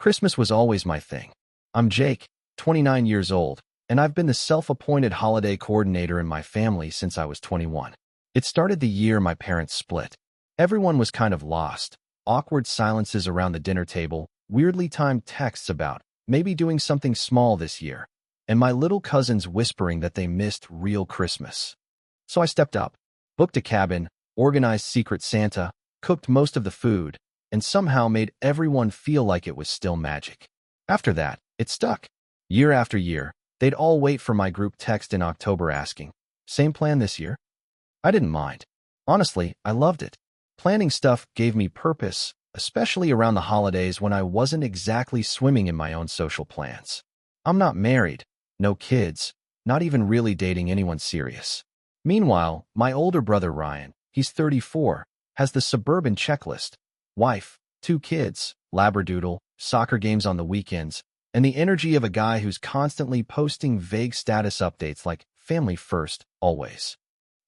Christmas was always my thing. I'm Jake, 29 years old, and I've been the self-appointed holiday coordinator in my family since I was 21. It started the year my parents split. Everyone was kind of lost. Awkward silences around the dinner table, weirdly timed texts about maybe doing something small this year, and my little cousins whispering that they missed real Christmas. So I stepped up, booked a cabin, organized Secret Santa, cooked most of the food, and somehow made everyone feel like it was still magic. After that, it stuck. Year after year, they'd all wait for my group text in October asking, "Same plan this year?" I didn't mind. Honestly, I loved it. Planning stuff gave me purpose, especially around the holidays when I wasn't exactly swimming in my own social plans. I'm not married, no kids, not even really dating anyone serious. Meanwhile, my older brother Ryan, he's 34, has the suburban checklist: wife, 2 kids, labradoodle, soccer games on the weekends, and the energy of a guy who's constantly posting vague status updates like family first, always.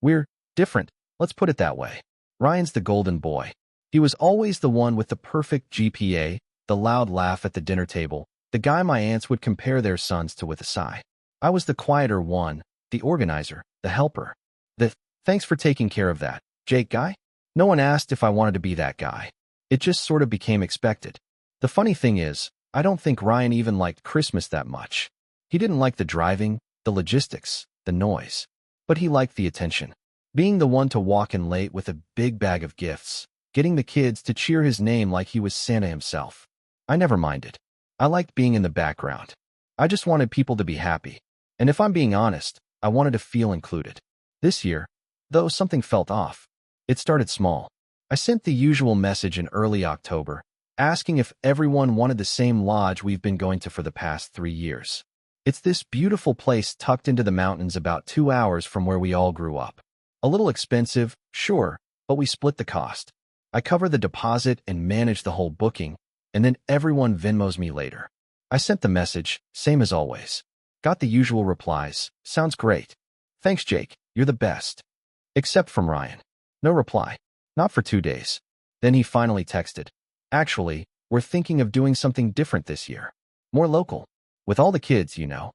We're different, let's put it that way. Ryan's the golden boy. He was always the one with the perfect GPA, the loud laugh at the dinner table, the guy my aunts would compare their sons to with a sigh. I was the quieter one, the organizer, the helper. The "thanks for taking care of that, Jake" guy? No one asked if I wanted to be that guy. It just sort of became expected. The funny thing is, I don't think Ryan even liked Christmas that much. He didn't like the driving, the logistics, the noise. But he liked the attention. Being the one to walk in late with a big bag of gifts, getting the kids to cheer his name like he was Santa himself. I never minded. I liked being in the background. I just wanted people to be happy. And if I'm being honest, I wanted to feel included. This year, though, something felt off. It started small. I sent the usual message in early October, asking if everyone wanted the same lodge we've been going to for the past 3 years. It's this beautiful place tucked into the mountains about 2 hours from where we all grew up. A little expensive, sure, but we split the cost. I cover the deposit and manage the whole booking, and then everyone Venmos me later. I sent the message, same as always. Got the usual replies, "Sounds great. Thanks, Jake, you're the best." Except from Ryan. No reply. Not for 2 days. Then he finally texted, "Actually, we're thinking of doing something different this year. More local. With all the kids, you know."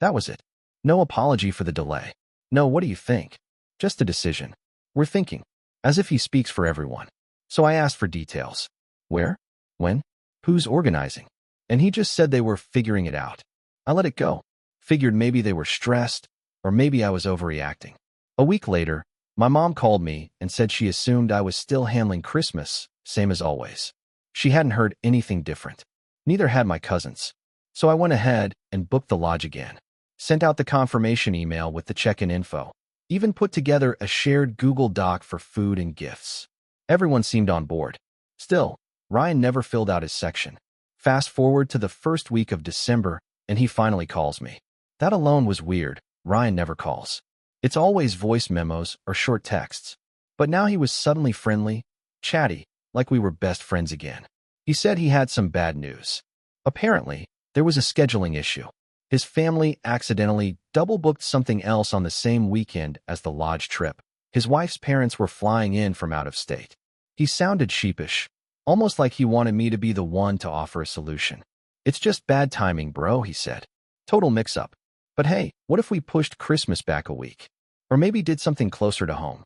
That was it. No apology for the delay. No, "what do you think?" Just a decision. "We're thinking." As if he speaks for everyone. So I asked for details. Where? When? Who's organizing? And he just said they were figuring it out. I let it go. Figured maybe they were stressed, or maybe I was overreacting. A week later, my mom called me and said she assumed I was still handling Christmas, same as always. She hadn't heard anything different. Neither had my cousins. So I went ahead and booked the lodge again. Sent out the confirmation email with the check-in info. Even put together a shared Google Doc for food and gifts. Everyone seemed on board. Still, Ryan never filled out his section. Fast forward to the first week of December, and he finally calls me. That alone was weird. Ryan never calls. It's always voice memos or short texts. But now he was suddenly friendly, chatty, like we were best friends again. He said he had some bad news. Apparently, there was a scheduling issue. His family accidentally double-booked something else on the same weekend as the lodge trip. His wife's parents were flying in from out of state. He sounded sheepish, almost like he wanted me to be the one to offer a solution. "It's just bad timing, bro," he said. "Total mix-up. But hey, what if we pushed Christmas back a week? Or maybe did something closer to home?"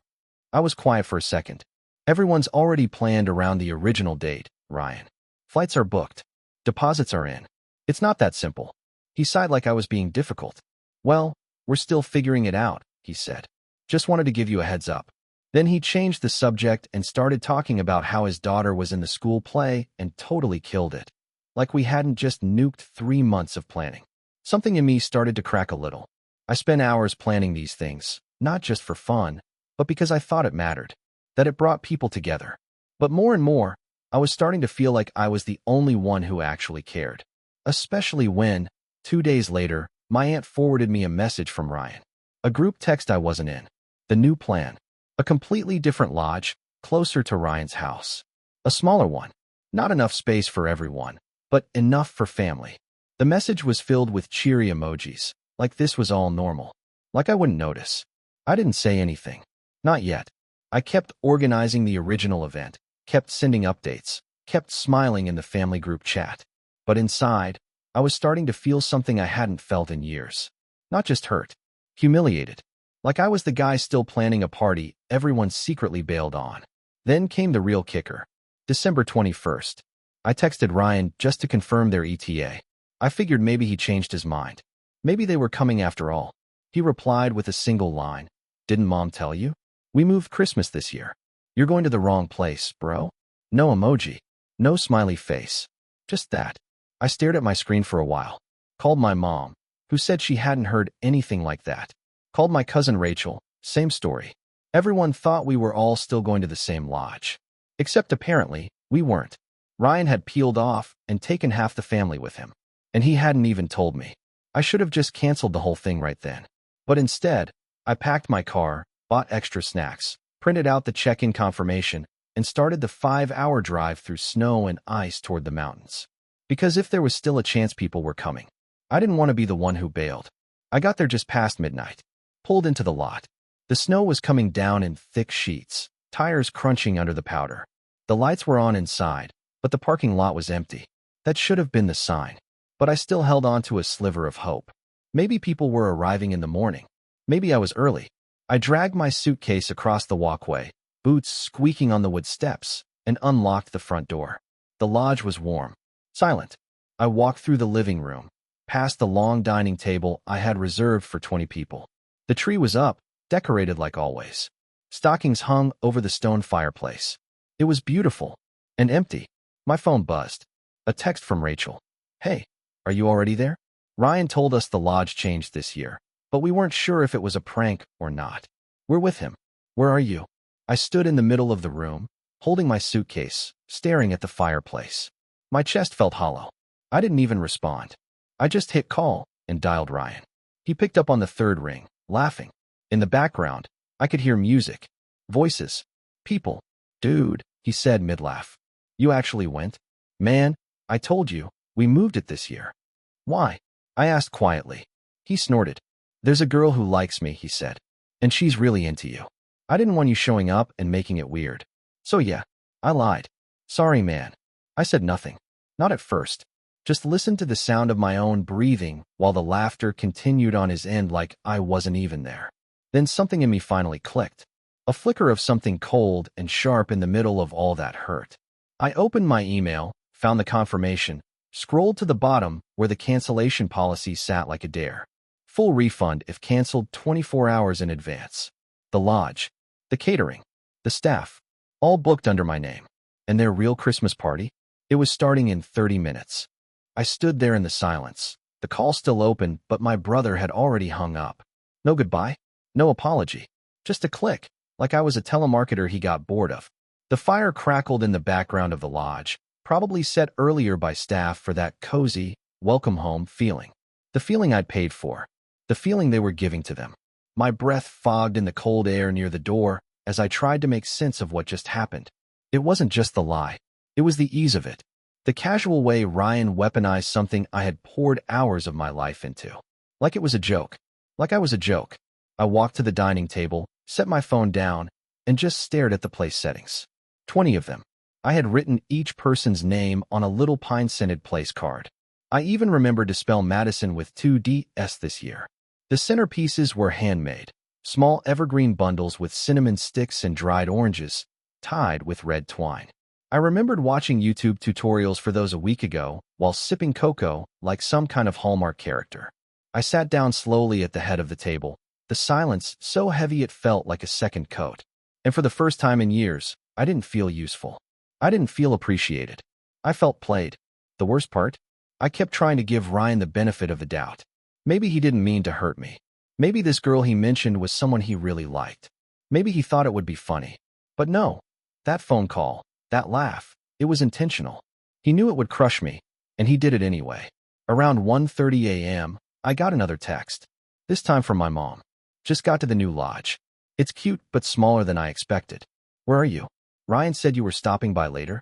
I was quiet for a second. "Everyone's already planned around the original date, Ryan. Flights are booked. Deposits are in. It's not that simple." He sighed like I was being difficult. "Well, we're still figuring it out," he said. "Just wanted to give you a heads up." Then he changed the subject and started talking about how his daughter was in the school play and totally killed it. Like we hadn't just nuked 3 months of planning. Something in me started to crack a little. I spent hours planning these things, not just for fun, but because I thought it mattered, that it brought people together. But more and more, I was starting to feel like I was the only one who actually cared. Especially when, 2 days later, my aunt forwarded me a message from Ryan. A group text I wasn't in. The new plan. A completely different lodge, closer to Ryan's house. A smaller one. Not enough space for everyone, but enough for family. The message was filled with cheery emojis, like this was all normal. Like I wouldn't notice. I didn't say anything. Not yet. I kept organizing the original event, kept sending updates, kept smiling in the family group chat. But inside, I was starting to feel something I hadn't felt in years. Not just hurt, humiliated. Like I was the guy still planning a party everyone secretly bailed on. Then came the real kicker. December 21st. I texted Ryan just to confirm their ETA. I figured maybe he changed his mind. Maybe they were coming after all. He replied with a single line. Didn't Mom tell you? We moved Christmas this year. You're going to the wrong place, bro. No emoji. No smiley face. Just that. I stared at my screen for a while. Called my mom, who said she hadn't heard anything like that. Called my cousin Rachel, same story. Everyone thought we were all still going to the same lodge. Except apparently, we weren't. Ryan had peeled off and taken half the family with him. And he hadn't even told me. I should have just canceled the whole thing right then. But instead, I packed my car, bought extra snacks, printed out the check-in confirmation, and started the 5-hour drive through snow and ice toward the mountains. Because if there was still a chance people were coming, I didn't want to be the one who bailed. I got there just past midnight. Pulled into the lot. The snow was coming down in thick sheets, tires crunching under the powder. The lights were on inside, but the parking lot was empty. That should have been the sign. But I still held on to a sliver of hope. Maybe people were arriving in the morning. Maybe I was early. I dragged my suitcase across the walkway, boots squeaking on the wood steps, and unlocked the front door. The lodge was warm, silent. I walked through the living room, past the long dining table I had reserved for 20 people. The tree was up, decorated like always. Stockings hung over the stone fireplace. It was beautiful and empty. My phone buzzed. A text from Rachel. Hey, are you already there? Ryan told us the lodge changed this year, but we weren't sure if it was a prank or not. We're with him. Where are you? I stood in the middle of the room, holding my suitcase, staring at the fireplace. My chest felt hollow. I didn't even respond. I just hit call and dialed Ryan. He picked up on the third ring, laughing. In the background, I could hear music, voices, people. Dude, he said mid-laugh. You actually went? Man, I told you, we moved it this year. Why? I asked quietly. He snorted. There's a girl who likes me, he said. And she's really into you. I didn't want you showing up and making it weird. So yeah, I lied. Sorry, man. I said nothing. Not at first. Just listened to the sound of my own breathing while the laughter continued on his end like I wasn't even there. Then something in me finally clicked. A flicker of something cold and sharp in the middle of all that hurt. I opened my email, found the confirmation, scrolled to the bottom where the cancellation policy sat like a dare. Full refund if canceled 24 hours in advance. The lodge, the catering, the staff, all booked under my name. And their real Christmas party? It was starting in 30 minutes. I stood there in the silence. The call still open, but my brother had already hung up. No goodbye, no apology. Just a click, like I was a telemarketer he got bored of. The fire crackled in the background of the lodge, probably set earlier by staff for that cozy, welcome home feeling. The feeling I'd paid for. The feeling they were giving to them. My breath fogged in the cold air near the door as I tried to make sense of what just happened. It wasn't just the lie. It was the ease of it. The casual way Ryan weaponized something I had poured hours of my life into. Like it was a joke. Like I was a joke. I walked to the dining table, set my phone down, and just stared at the place settings. 20 of them. I had written each person's name on a little pine-scented place card. I even remembered to spell Madison with 2 Ds this year. The centerpieces were handmade, small evergreen bundles with cinnamon sticks and dried oranges, tied with red twine. I remembered watching YouTube tutorials for those a week ago while sipping cocoa like some kind of Hallmark character. I sat down slowly at the head of the table, the silence so heavy it felt like a second coat. And for the first time in years, I didn't feel useful. I didn't feel appreciated. I felt played. The worst part? I kept trying to give Ryan the benefit of the doubt. Maybe he didn't mean to hurt me. Maybe this girl he mentioned was someone he really liked. Maybe he thought it would be funny. But no. That phone call, that laugh, it was intentional. He knew it would crush me, and he did it anyway. Around 1:30 a.m., I got another text. This time from my mom. Just got to the new lodge. It's cute, but smaller than I expected. Where are you? Ryan said you were stopping by later.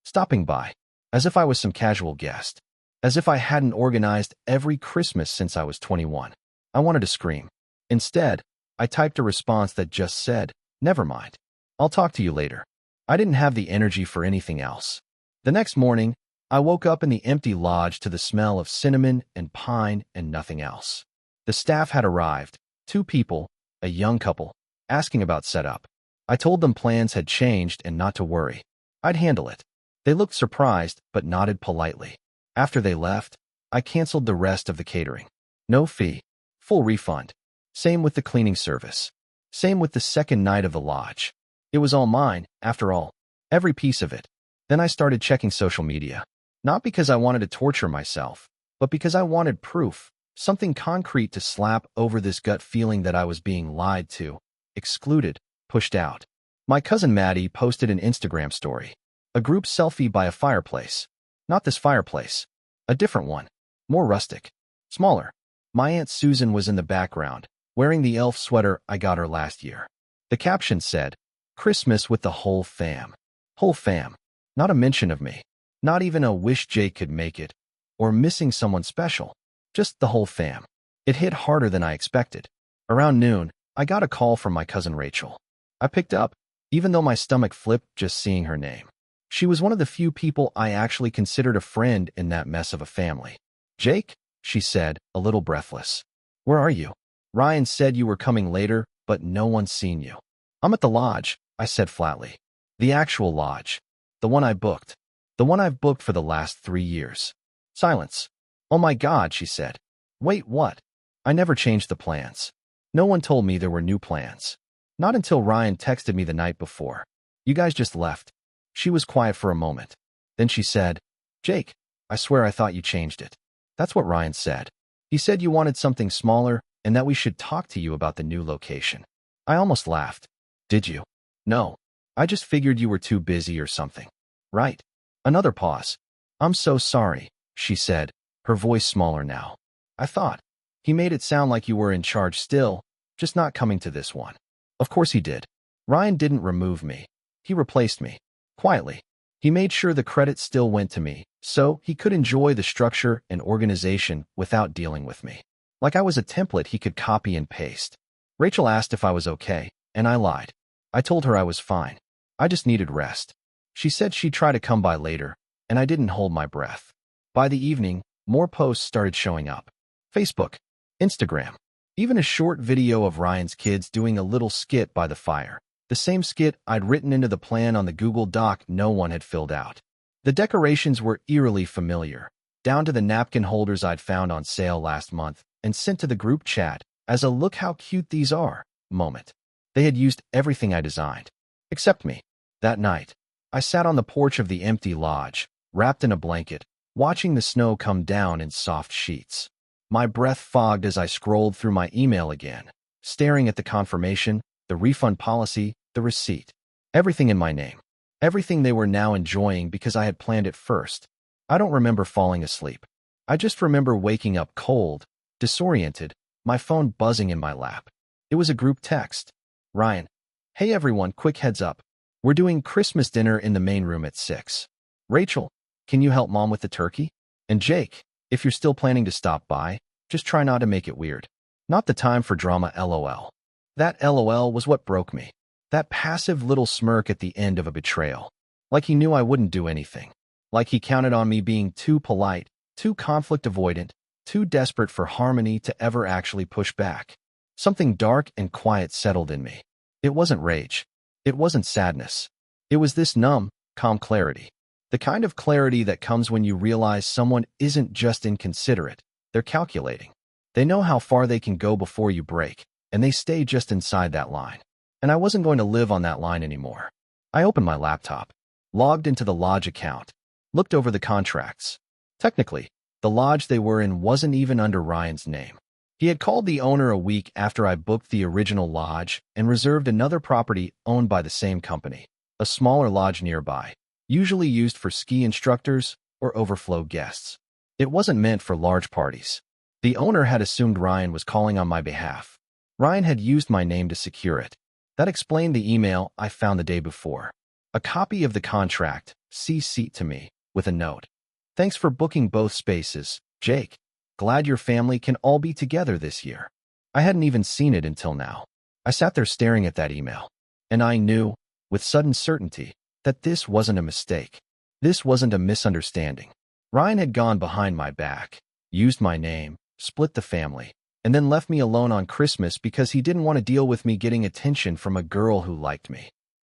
Stopping by. As if I was some casual guest. As if I hadn't organized every Christmas since I was 21. I wanted to scream. Instead, I typed a response that just said, never mind. I'll talk to you later. I didn't have the energy for anything else. The next morning, I woke up in the empty lodge to the smell of cinnamon and pine and nothing else. The staff had arrived, 2 people, a young couple, asking about setup. I told them plans had changed and not to worry. I'd handle it. They looked surprised but nodded politely. After they left, I canceled the rest of the catering. No fee. Full refund. Same with the cleaning service. Same with the second night of the lodge. It was all mine, after all. Every piece of it. Then I started checking social media. Not because I wanted to torture myself, but because I wanted proof, something concrete to slap over this gut feeling that I was being lied to, excluded, pushed out. My cousin Maddie posted an Instagram story. A group selfie by a fireplace. Not this fireplace. A different one. More rustic. Smaller. My Aunt Susan was in the background, wearing the elf sweater I got her last year. The caption said, "Christmas with the whole fam." Whole fam. Not a mention of me. Not even a wish Jake could make it, or missing someone special. Just the whole fam. It hit harder than I expected. Around noon, I got a call from my cousin Rachel. I picked up, even though my stomach flipped just seeing her name. She was one of the few people I actually considered a friend in that mess of a family. "Jake," she said, a little breathless. "Where are you? Ryan said you were coming later, but no one's seen you." "I'm at the lodge," I said flatly. "The actual lodge. The one I booked. The one I've booked for the last 3 years." Silence. "Oh my God," she said. "Wait, what?" "I never changed the plans. No one told me there were new plans. Not until Ryan texted me the night before. You guys just left." She was quiet for a moment. Then she said, "Jake, I swear I thought you changed it." "That's what Ryan said. He said you wanted something smaller and that we should talk to you about the new location." I almost laughed. "Did you?" "No. I just figured you were too busy or something." "Right." Another pause. "I'm so sorry," she said, her voice smaller now. "I thought. He made it sound like you were in charge still, just not coming to this one." Of course he did. Ryan didn't remove me. He replaced me. Quietly. He made sure the credit still went to me, so he could enjoy the structure and organization without dealing with me. Like I was a template he could copy and paste. Rachel asked if I was okay, and I lied. I told her I was fine. I just needed rest. She said she'd try to come by later, and I didn't hold my breath. By the evening, more posts started showing up. Facebook, Instagram, even a short video of Ryan's kids doing a little skit by the fire. The same skit I'd written into the plan on the Google Doc no one had filled out. The decorations were eerily familiar, down to the napkin holders I'd found on sale last month and sent to the group chat as a "look how cute these are" moment. They had used everything I designed. Except me. That night, I sat on the porch of the empty lodge, wrapped in a blanket, watching the snow come down in soft sheets. My breath fogged as I scrolled through my email again, staring at the confirmation, the refund policy, the receipt. Everything in my name. Everything they were now enjoying because I had planned it first. I don't remember falling asleep. I just remember waking up cold, disoriented, my phone buzzing in my lap. It was a group text. "Ryan. Hey everyone, quick heads up. We're doing Christmas dinner in the main room at 6. Rachel, can you help Mom with the turkey? And Jake, if you're still planning to stop by, just try not to make it weird. Not the time for drama, LOL." That LOL was what broke me. That passive little smirk at the end of a betrayal. Like he knew I wouldn't do anything. Like he counted on me being too polite, too conflict avoidant, too desperate for harmony to ever actually push back. Something dark and quiet settled in me. It wasn't rage. It wasn't sadness. It was this numb, calm clarity. The kind of clarity that comes when you realize someone isn't just inconsiderate, they're calculating. They know how far they can go before you break, and they stay just inside that line. And I wasn't going to live on that line anymore. I opened my laptop, logged into the lodge account, looked over the contracts. Technically, the lodge they were in wasn't even under Ryan's name. He had called the owner a week after I booked the original lodge and reserved another property owned by the same company, a smaller lodge nearby, usually used for ski instructors or overflow guests. It wasn't meant for large parties. The owner had assumed Ryan was calling on my behalf. Ryan had used my name to secure it. That explained the email I found the day before. A copy of the contract, CC'd to me, with a note. "Thanks for booking both spaces, Jake. Glad your family can all be together this year." I hadn't even seen it until now. I sat there staring at that email. And I knew, with sudden certainty, that this wasn't a mistake. This wasn't a misunderstanding. Ryan had gone behind my back, used my name, split the family, and then left me alone on Christmas because he didn't want to deal with me getting attention from a girl who liked me.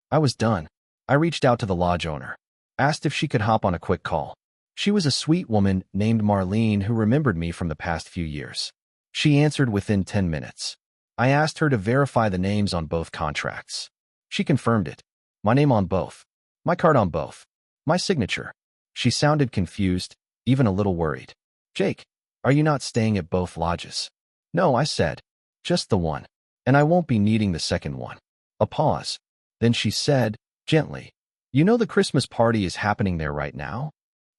I was done. I reached out to the lodge owner, asked if she could hop on a quick call. She was a sweet woman named Marlene who remembered me from the past few years. She answered within 10 minutes. I asked her to verify the names on both contracts. She confirmed it. My name on both. My card on both. My signature. She sounded confused, even a little worried. Jake, are you not staying at both lodges? No, I said. Just the one. And I won't be needing the second one. A pause. Then she said, gently, you know the Christmas party is happening there right now?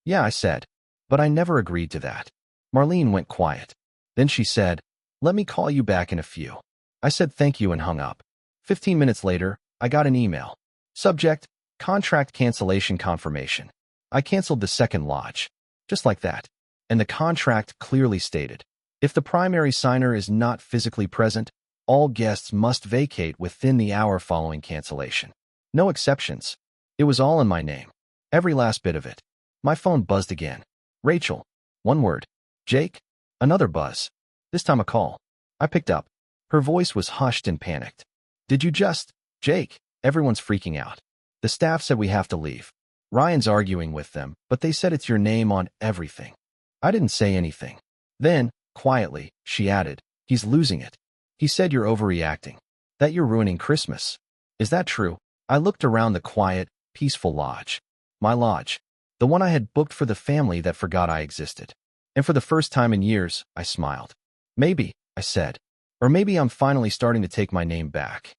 Yeah, I said. But I never agreed to that. Marlene went quiet. Then she said, let me call you back in a few. I said thank you and hung up. 15 minutes later, I got an email. Subject, contract cancellation confirmation. I canceled the second lodge. Just like that. And the contract clearly stated, if the primary signer is not physically present, all guests must vacate within the hour following cancellation. No exceptions. It was all in my name. Every last bit of it. My phone buzzed again. Rachel. One word. Jake. Another buzz. This time a call. I picked up. Her voice was hushed and panicked. Did you just... Jake, everyone's freaking out. The staff said we have to leave. Ryan's arguing with them, but they said it's your name on everything. I didn't say anything. Then, quietly, she added, he's losing it. He said you're overreacting. That you're ruining Christmas. Is that true? I looked around the quiet, peaceful lodge. My lodge. The one I had booked for the family that forgot I existed. And for the first time in years, I smiled. Maybe, I said. Or maybe I'm finally starting to take my name back.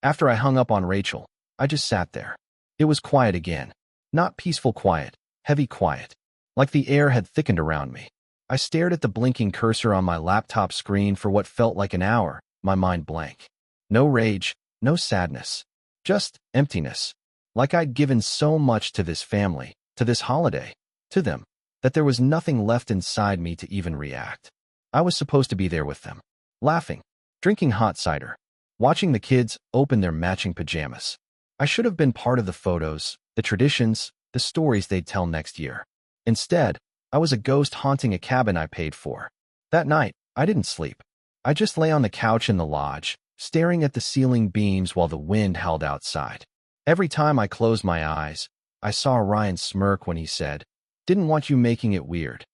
After I hung up on Rachel, I just sat there. It was quiet again. Not peaceful quiet, heavy quiet. Like the air had thickened around me. I stared at the blinking cursor on my laptop screen for what felt like an hour, my mind blank. No rage, no sadness. Just emptiness. Like I'd given so much to this family, to this holiday, to them, that there was nothing left inside me to even react. I was supposed to be there with them. Laughing, drinking hot cider, watching the kids open their matching pajamas. I should have been part of the photos, the traditions, the stories they'd tell next year. Instead, I was a ghost haunting a cabin I paid for. That night, I didn't sleep. I just lay on the couch in the lodge, staring at the ceiling beams while the wind howled outside. Every time I closed my eyes, I saw Ryan smirk when he said, "Didn't want you making it weird."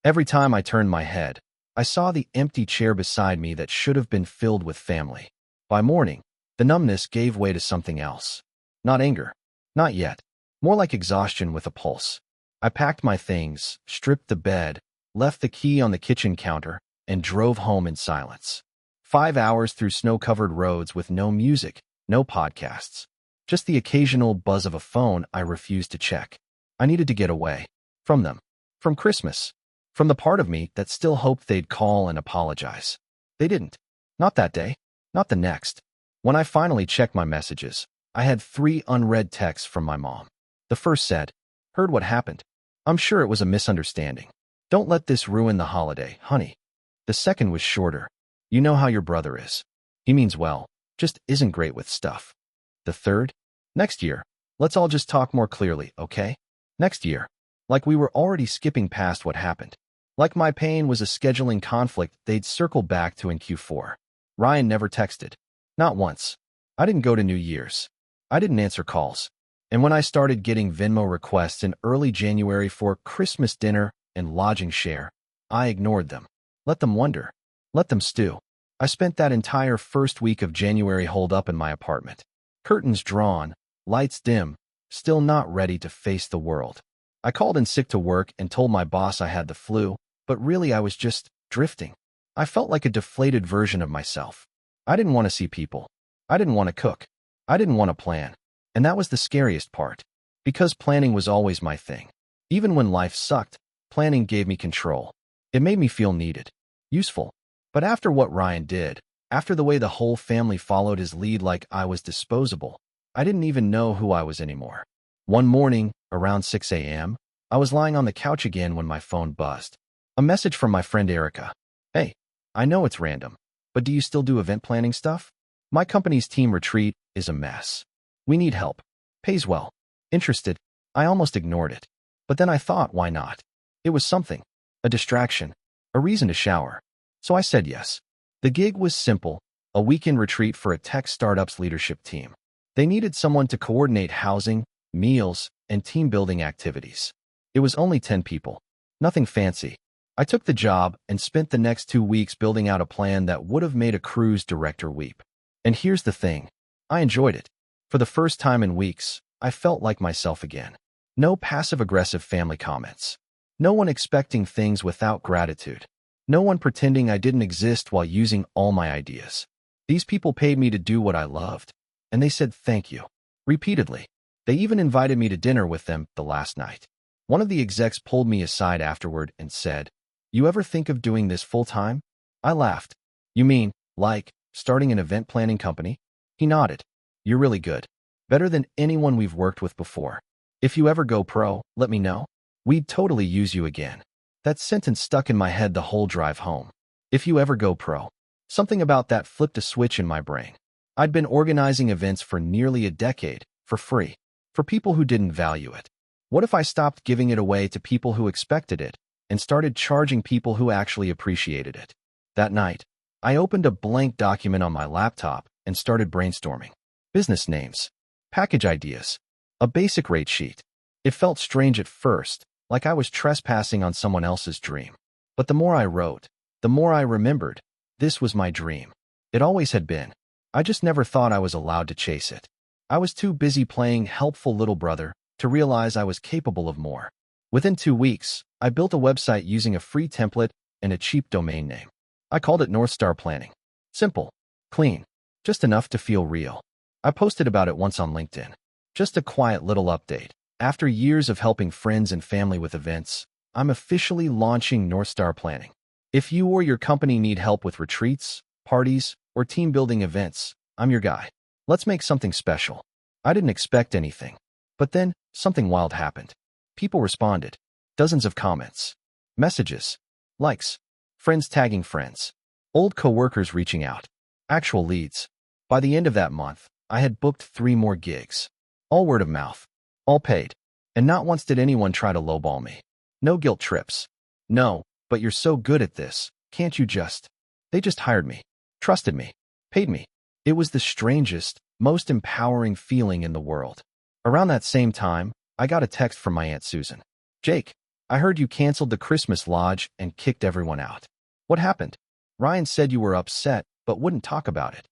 Every time I turned my head, I saw the empty chair beside me that should have been filled with family. By morning, the numbness gave way to something else. Not anger. Not yet. More like exhaustion with a pulse. I packed my things, stripped the bed, left the key on the kitchen counter, and drove home in silence. 5 hours through snow-covered roads with no music, no podcasts. Just the occasional buzz of a phone I refused to check. I needed to get away. From them. From Christmas. From the part of me that still hoped they'd call and apologize. They didn't. Not that day. Not the next. When I finally checked my messages, I had 3 unread texts from my mom. The first said, "Heard what happened. I'm sure it was a misunderstanding. Don't let this ruin the holiday, honey." The second was shorter. "You know how your brother is. He means well, just isn't great with stuff." The third, "Next year, let's all just talk more clearly, okay? Next year." Like we were already skipping past what happened. Like my pain was a scheduling conflict they'd circle back to in Q4. Ryan never texted. Not once. I didn't go to New Year's. I didn't answer calls. And when I started getting Venmo requests in early January for Christmas dinner and lodging share, I ignored them. Let them wonder. Let them stew. I spent that entire first week of January holed up in my apartment. Curtains drawn, lights dim, still not ready to face the world. I called in sick to work and told my boss I had the flu, but really I was just drifting. I felt like a deflated version of myself. I didn't want to see people. I didn't want to cook. I didn't want to plan. And that was the scariest part. Because planning was always my thing. Even when life sucked, planning gave me control. It made me feel needed. Useful. But after what Ryan did, after the way the whole family followed his lead like I was disposable, I didn't even know who I was anymore. One morning, around 6 a.m., I was lying on the couch again when my phone buzzed. A message from my friend Erica. "Hey, I know it's random, but do you still do event planning stuff? My company's team retreat is a mess. We need help. Pays well. Interested." I almost ignored it. But then I thought, why not? It was something, a distraction, a reason to shower. So I said yes. The gig was simple, a weekend retreat for a tech startup's leadership team. They needed someone to coordinate housing, meals, and team-building activities. It was only 10 people. Nothing fancy. I took the job and spent the next 2 weeks building out a plan that would have made a cruise director weep. And here's the thing. I enjoyed it. For the first time in weeks, I felt like myself again. No passive-aggressive family comments. No one expecting things without gratitude. No one pretending I didn't exist while using all my ideas. These people paid me to do what I loved, and they said thank you. Repeatedly. They even invited me to dinner with them the last night. One of the execs pulled me aside afterward and said, "You ever think of doing this full-time?" I laughed. "You mean, like, starting an event planning company?" He nodded. "You're really good. Better than anyone we've worked with before. If you ever go pro, let me know. We'd totally use you again." That sentence stuck in my head the whole drive home. If you ever go pro. Something about that flipped a switch in my brain. I'd been organizing events for nearly a decade, for free, for people who didn't value it. What if I stopped giving it away to people who expected it and started charging people who actually appreciated it? That night, I opened a blank document on my laptop and started brainstorming. Business names, package ideas, a basic rate sheet. It felt strange at first, like I was trespassing on someone else's dream. But the more I wrote, the more I remembered. This was my dream. It always had been. I just never thought I was allowed to chase it. I was too busy playing helpful little brother to realize I was capable of more. Within 2 weeks, I built a website using a free template and a cheap domain name. I called it North Star Planning. Simple, clean, just enough to feel real. I posted about it once on LinkedIn. Just a quiet little update. After years of helping friends and family with events, I'm officially launching North Star Planning. If you or your company need help with retreats, parties, or team-building events, I'm your guy. Let's make something special. I didn't expect anything. But then, something wild happened. People responded. Dozens of comments. Messages. Likes. Friends tagging friends. Old coworkers reaching out. Actual leads. By the end of that month, I had booked 3 more gigs. All word of mouth. All paid. And not once did anyone try to lowball me. No guilt trips. No, but you're so good at this, can't you just? They just hired me. Trusted me. Paid me. It was the strangest, most empowering feeling in the world. Around that same time, I got a text from my Aunt Susan. "Jake, I heard you canceled the Christmas lodge and kicked everyone out. What happened? Ryan said you were upset, but wouldn't talk about it."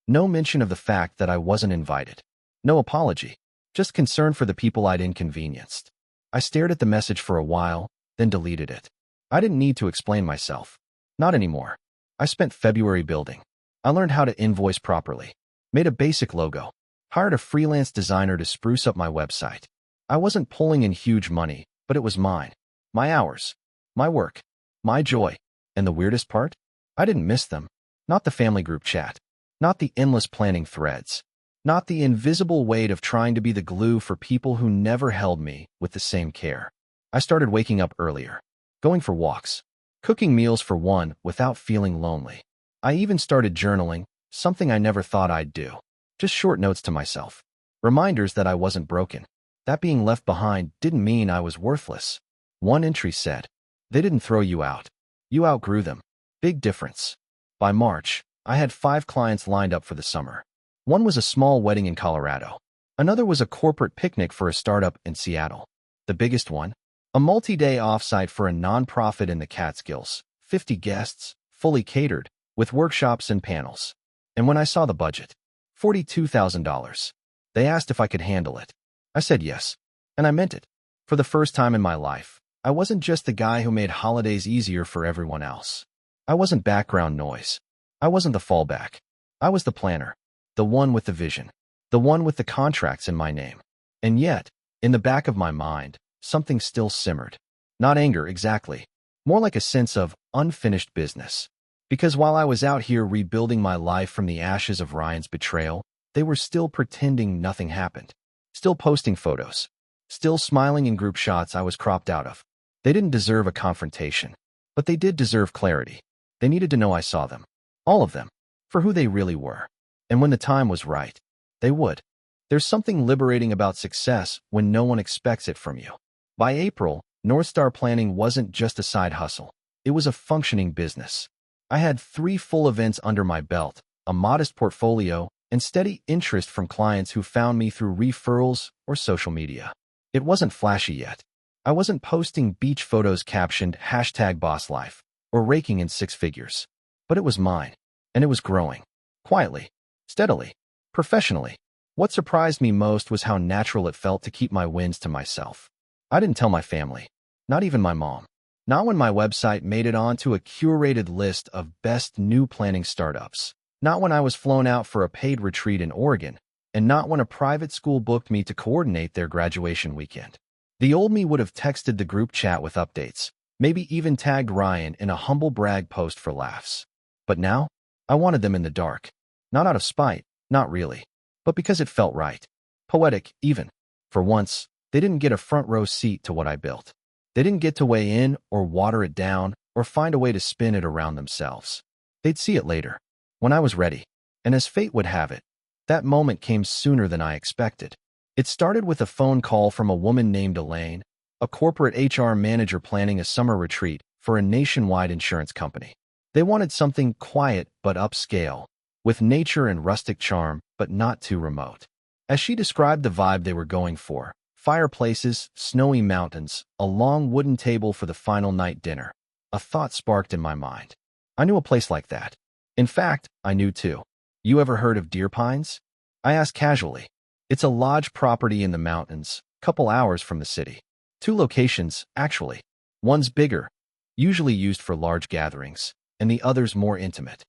No mention of the fact that I wasn't invited. No apology. Just concern for the people I'd inconvenienced. I stared at the message for a while, then deleted it. I didn't need to explain myself. Not anymore. I spent February building. I learned how to invoice properly. Made a basic logo. Hired a freelance designer to spruce up my website. I wasn't pulling in huge money, but it was mine. My hours. My work. My joy. And the weirdest part? I didn't miss them. Not the family group chat. Not the endless planning threads. Not the invisible weight of trying to be the glue for people who never held me with the same care. I started waking up earlier. Going for walks. Cooking meals for one without feeling lonely. I even started journaling, something I never thought I'd do. Just short notes to myself. Reminders that I wasn't broken. That being left behind didn't mean I was worthless. One entry said, "They didn't throw you out. You outgrew them." Big difference. By March, I had 5 clients lined up for the summer. One was a small wedding in Colorado. Another was a corporate picnic for a startup in Seattle. The biggest one? A multi-day offsite for a nonprofit in the Catskills. 50 guests, fully catered, with workshops and panels. And when I saw the budget, $42,000. They asked if I could handle it. I said yes. And I meant it. For the first time in my life, I wasn't just the guy who made holidays easier for everyone else. I wasn't background noise. I wasn't the fallback. I was the planner. The one with the vision. The one with the contracts in my name. And yet, in the back of my mind, something still simmered. Not anger, exactly. More like a sense of unfinished business. Because while I was out here rebuilding my life from the ashes of Ryan's betrayal, they were still pretending nothing happened. Still posting photos. Still smiling in group shots I was cropped out of. They didn't deserve a confrontation. But they did deserve clarity. They needed to know I saw them. All of them. For who they really were. And when the time was right, they would. There's something liberating about success when no one expects it from you. By April, North Star planning wasn't just a side hustle. It was a functioning business. I had 3 full events under my belt, a modest portfolio, and steady interest from clients who found me through referrals or social media. It wasn't flashy yet. I wasn't posting beach photos captioned #BossLife or raking in 6 figures. But it was mine, and it was growing. Quietly, steadily, professionally. What surprised me most was how natural it felt to keep my wins to myself. I didn't tell my family, not even my mom. Not when my website made it onto a curated list of best new planning startups. Not when I was flown out for a paid retreat in Oregon, and not when a private school booked me to coordinate their graduation weekend. The old me would have texted the group chat with updates, maybe even tagged Ryan in a humble brag post for laughs. But now, I wanted them in the dark. Not out of spite, not really, but because it felt right. Poetic, even. For once, they didn't get a front row seat to what I built. They didn't get to weigh in or water it down or find a way to spin it around themselves. They'd see it later, when I was ready. And as fate would have it, that moment came sooner than I expected. It started with a phone call from a woman named Elaine, a corporate HR manager planning a summer retreat for a nationwide insurance company. They wanted something quiet but upscale, with nature and rustic charm, but not too remote. As she described the vibe they were going for, fireplaces, snowy mountains, a long wooden table for the final night dinner, a thought sparked in my mind. I knew a place like that. In fact, I knew too. You ever heard of Deer Pines? I asked casually. It's a lodge property in the mountains, couple hours from the city. 2 locations, actually. One's bigger, usually used for large gatherings, and the other's more intimate.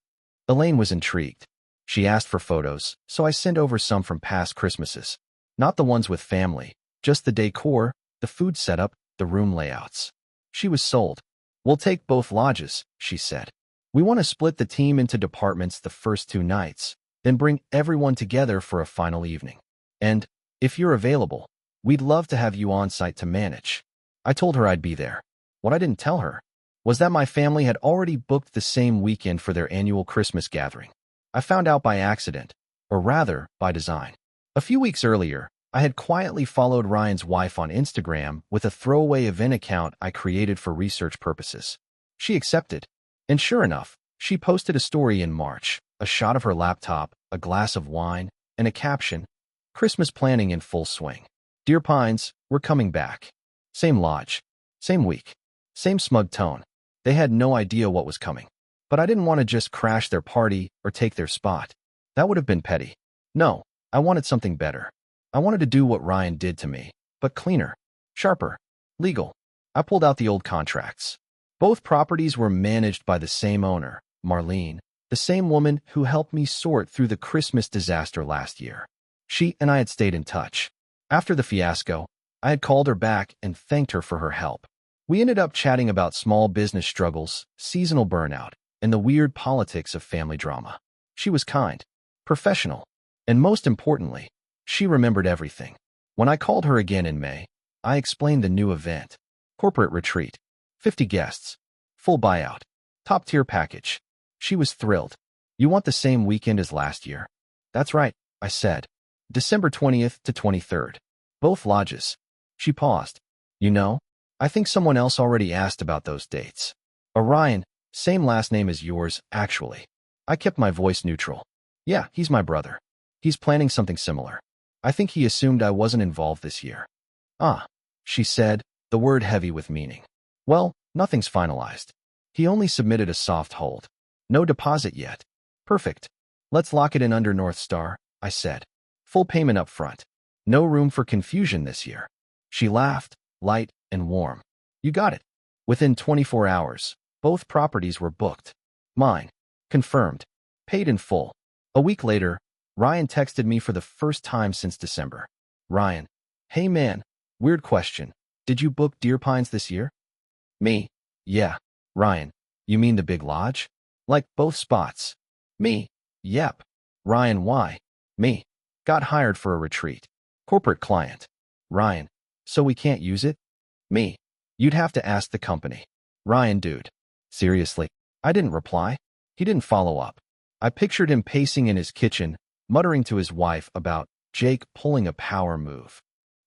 Elaine was intrigued. She asked for photos, so I sent over some from past Christmases. Not the ones with family, just the decor, the food setup, the room layouts. She was sold. We'll take both lodges, she said. We want to split the team into departments the first 2 nights, then bring everyone together for a final evening. And, if you're available, we'd love to have you on site to manage. I told her I'd be there. What I didn't tell her was that my family had already booked the same weekend for their annual Christmas gathering. I found out by accident, or rather, by design. A few weeks earlier, I had quietly followed Ryan's wife on Instagram with a throwaway event account I created for research purposes. She accepted. And sure enough, she posted a story in March, a shot of her laptop, a glass of wine, and a caption, "Christmas planning in full swing. Deer Pines, we're coming back." Same lodge, same week, same smug tone. They had no idea what was coming. But I didn't want to just crash their party or take their spot. That would have been petty. No, I wanted something better. I wanted to do what Ryan did to me, but cleaner, sharper, legal. I pulled out the old contracts. Both properties were managed by the same owner, Marlene, the same woman who helped me sort through the Christmas disaster last year. She and I had stayed in touch. After the fiasco, I had called her back and thanked her for her help. We ended up chatting about small business struggles, seasonal burnout, and the weird politics of family drama. She was kind, professional, and most importantly, she remembered everything. When I called her again in May, I explained the new event. Corporate retreat. 50 guests. Full buyout. Top-tier package. She was thrilled. "You want the same weekend as last year?" "That's right," I said. "December 20th to 23rd. Both lodges." She paused. "You know, I think someone else already asked about those dates." "Orion, same last name as yours, actually." I kept my voice neutral. "Yeah, he's my brother. He's planning something similar. I think he assumed I wasn't involved this year." "Ah," she said, the word heavy with meaning. "Well, nothing's finalized. He only submitted a soft hold. No deposit yet." "Perfect. Let's lock it in under North Star," I said. "Full payment up front. No room for confusion this year." She laughed, light and warm. "You got it." Within 24 hours, both properties were booked. Mine, confirmed, paid in full. A week later, Ryan texted me for the first time since December. "Ryan, hey man, weird question. Did you book Deer Pines this year?" "Me? Yeah." "Ryan, you mean the big lodge? Like both spots?" "Me? Yep." "Ryan, why?" "Me. Got hired for a retreat. Corporate client." "Ryan, so we can't use it?" "Me. You'd have to ask the company." "Ryan, dude. Seriously." I didn't reply. He didn't follow up. I pictured him pacing in his kitchen, muttering to his wife about Jake pulling a power move.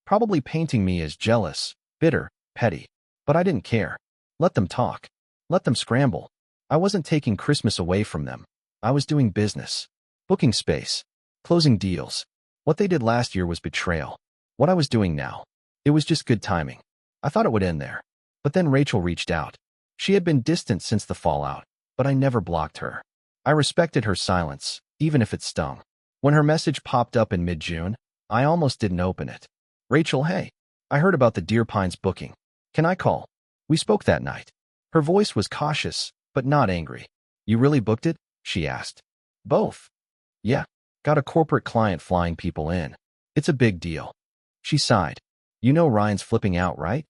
Probably painting me as jealous, bitter, petty. But I didn't care. Let them talk. Let them scramble. I wasn't taking Christmas away from them. I was doing business. Booking space. Closing deals. What they did last year was betrayal. What I was doing now. It was just good timing. I thought it would end there. But then Rachel reached out. She had been distant since the fallout, but I never blocked her. I respected her silence, even if it stung. When her message popped up in mid-June, I almost didn't open it. Rachel, hey, I heard about the Deer Pines booking. Can I call? We spoke that night. Her voice was cautious, but not angry. You really booked it? She asked. Both. Yeah, got a corporate client flying people in. It's a big deal. She sighed. You know Ryan's flipping out, right?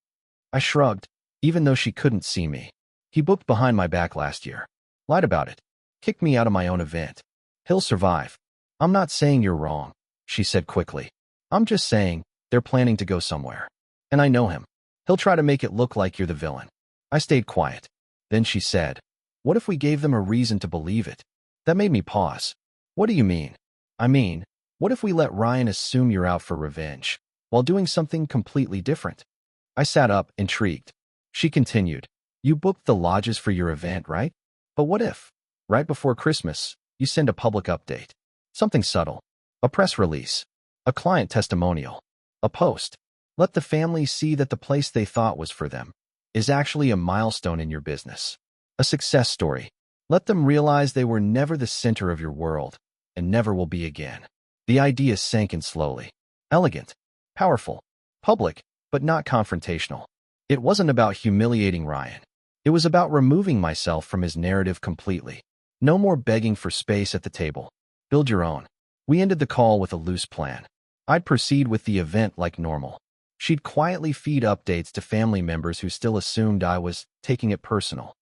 I shrugged, even though she couldn't see me. He booked behind my back last year. Lied about it. Kicked me out of my own event. He'll survive. I'm not saying you're wrong, she said quickly. I'm just saying they're planning to go somewhere. And I know him. He'll try to make it look like you're the villain. I stayed quiet. Then she said, what if we gave them a reason to believe it? That made me pause. What do you mean? I mean, what if we let Ryan assume you're out for revenge, while doing something completely different? I sat up, intrigued. She continued, you booked the lodges for your event, right? But what if, right before Christmas, you send a public update? Something subtle. A press release. A client testimonial. A post. Let the family see that the place they thought was for them is actually a milestone in your business. A success story. Let them realize they were never the center of your world and never will be again. The idea sank in slowly. Elegant. Powerful. Public, but not confrontational. It wasn't about humiliating Ryan. It was about removing myself from his narrative completely. No more begging for space at the table. Build your own. We ended the call with a loose plan. I'd proceed with the event like normal. She'd quietly feed updates to family members who still assumed I was taking it personal.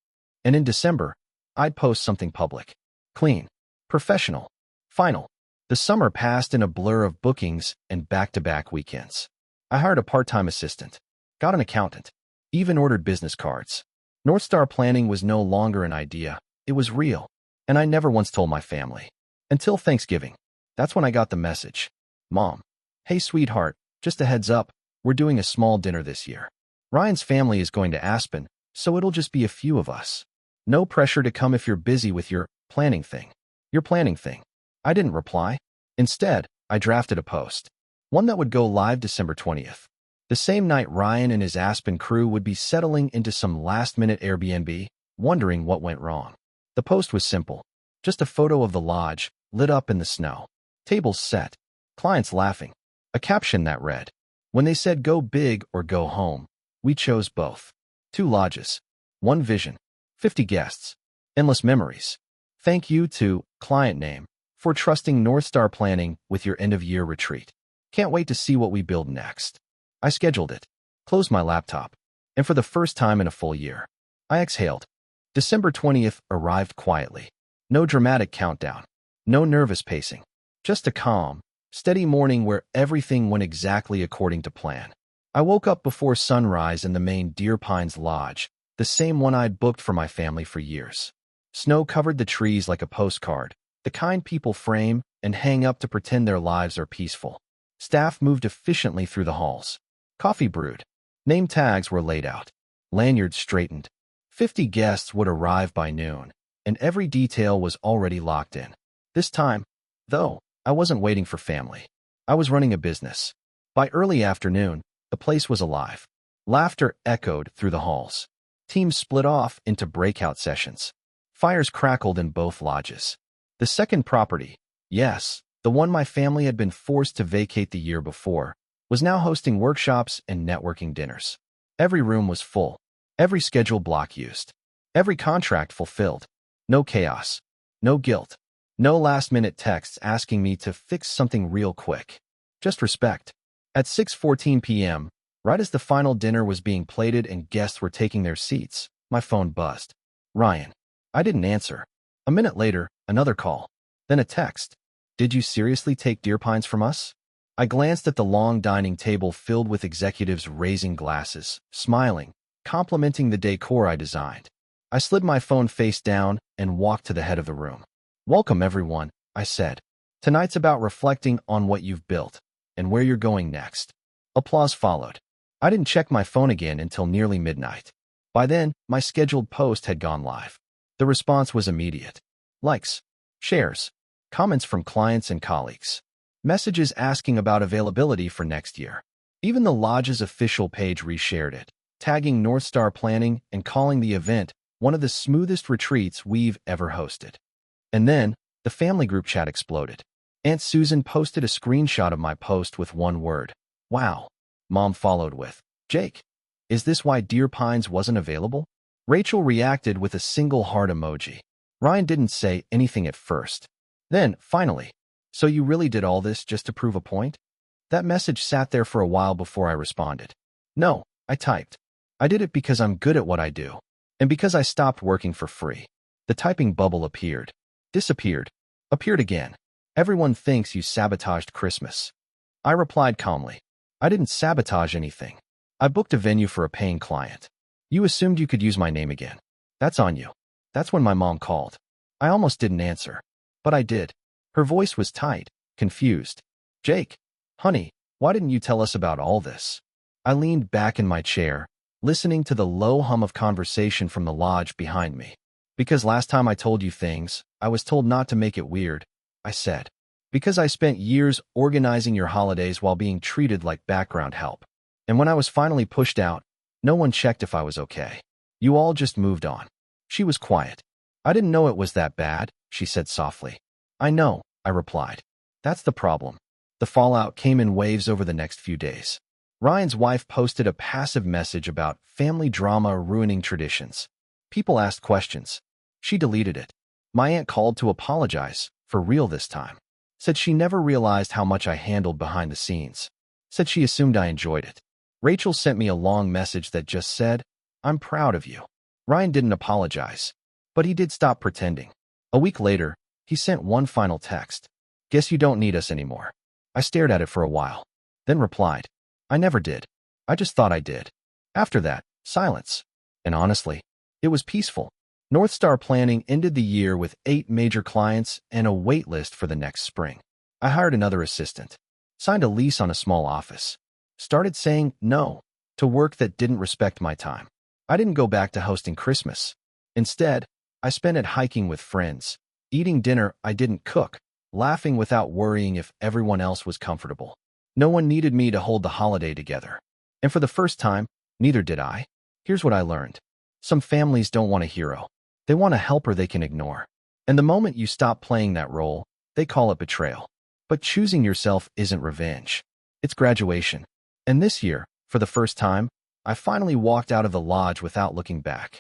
And in December, I'd post something public. Clean. Professional. Final. The summer passed in a blur of bookings and back-to-back weekends. I hired a part-time assistant. Got an accountant. Even ordered business cards. North Star planning was no longer an idea. It was real. And I never once told my family. Until Thanksgiving. That's when I got the message. Mom. Hey, sweetheart, just a heads up, we're doing a small dinner this year. Ryan's family is going to Aspen, so it'll just be a few of us. No pressure to come if you're busy with your planning thing. Your planning thing. I didn't reply. Instead, I drafted a post. One that would go live December 20th. The same night Ryan and his Aspen crew would be settling into some last-minute Airbnb, wondering what went wrong. The post was simple. Just a photo of the lodge, lit up in the snow. Tables set. Clients laughing. A caption that read, when they said go big or go home, we chose both. 2 lodges. 1 vision. 50 guests. Endless memories. Thank you to, client name, for trusting North Star Planning with your end-of-year retreat. Can't wait to see what we build next. I scheduled it. Closed my laptop. And for the first time in a full year, I exhaled. December 20th arrived quietly. No dramatic countdown. No nervous pacing. Just a calm, steady morning where everything went exactly according to plan. I woke up before sunrise in the main Deer Pines Lodge, the same one I'd booked for my family for years. Snow covered the trees like a postcard, the kind people frame and hang up to pretend their lives are peaceful. Staff moved efficiently through the halls. Coffee brewed. Name tags were laid out. Lanyards straightened. 50 guests would arrive by noon, and every detail was already locked in. This time, though, I wasn't waiting for family. I was running a business. By early afternoon, the place was alive. Laughter echoed through the halls. Teams split off into breakout sessions. Fires crackled in both lodges. The second property, yes, the one my family had been forced to vacate the year before, was now hosting workshops and networking dinners. Every room was full. Every schedule block used. Every contract fulfilled. No chaos. No guilt. No last-minute texts asking me to fix something real quick. Just respect. At 6:14 p.m., right as the final dinner was being plated and guests were taking their seats, my phone buzzed. Ryan. I didn't answer. A minute later, another call. Then a text. Did you seriously take Deer Pines from us? I glanced at the long dining table filled with executives raising glasses, smiling, complimenting the decor I designed. I slid my phone face down and walked to the head of the room. Welcome, everyone, I said. Tonight's about reflecting on what you've built and where you're going next. Applause followed. I didn't check my phone again until nearly midnight. By then, my scheduled post had gone live. The response was immediate. Likes, shares, comments from clients and colleagues, messages asking about availability for next year. Even the lodge's official page reshared it, tagging North Star Planning and calling the event one of the smoothest retreats we've ever hosted. And then, the family group chat exploded. Aunt Susan posted a screenshot of my post with one word. Wow. Mom followed with, Jake, is this why Deer Pines wasn't available? Rachel reacted with a single heart emoji. Ryan didn't say anything at first. Then, finally, so you really did all this just to prove a point? That message sat there for a while before I responded. No, I typed. I did it because I'm good at what I do. And because I stopped working for free. The typing bubble appeared, disappeared, appeared again. Everyone thinks you sabotaged Christmas. I replied calmly. I didn't sabotage anything. I booked a venue for a paying client. You assumed you could use my name again. That's on you. That's when my mom called. I almost didn't answer. But I did. Her voice was tight, confused. Jake, honey, why didn't you tell us about all this? I leaned back in my chair, listening to the low hum of conversation from the lodge behind me. Because last time I told you things, I was told not to make it weird, I said. Because I spent years organizing your holidays while being treated like background help. And when I was finally pushed out, no one checked if I was okay. You all just moved on. She was quiet. I didn't know it was that bad, she said softly. I know, I replied. That's the problem. The fallout came in waves over the next few days. Ryan's wife posted a passive message about family drama ruining traditions. People asked questions. She deleted it. My aunt called to apologize, for real this time. Said she never realized how much I handled behind the scenes. Said she assumed I enjoyed it. Rachel sent me a long message that just said, I'm proud of you. Ryan didn't apologize, but he did stop pretending. A week later, he sent one final text. Guess you don't need us anymore. I stared at it for a while, then replied, I never did. I just thought I did. After that, silence. And honestly, it was peaceful. North Star Planning ended the year with 8 major clients and a wait list for the next spring. I hired another assistant, signed a lease on a small office, started saying no to work that didn't respect my time. I didn't go back to hosting Christmas. Instead, I spent it hiking with friends, eating dinner I didn't cook, laughing without worrying if everyone else was comfortable. No one needed me to hold the holiday together. And for the first time, neither did I. Here's what I learned. Some families don't want a hero. They want a helper they can ignore. And the moment you stop playing that role, they call it betrayal. But choosing yourself isn't revenge. It's graduation. And this year, for the first time, I finally walked out of the lodge without looking back.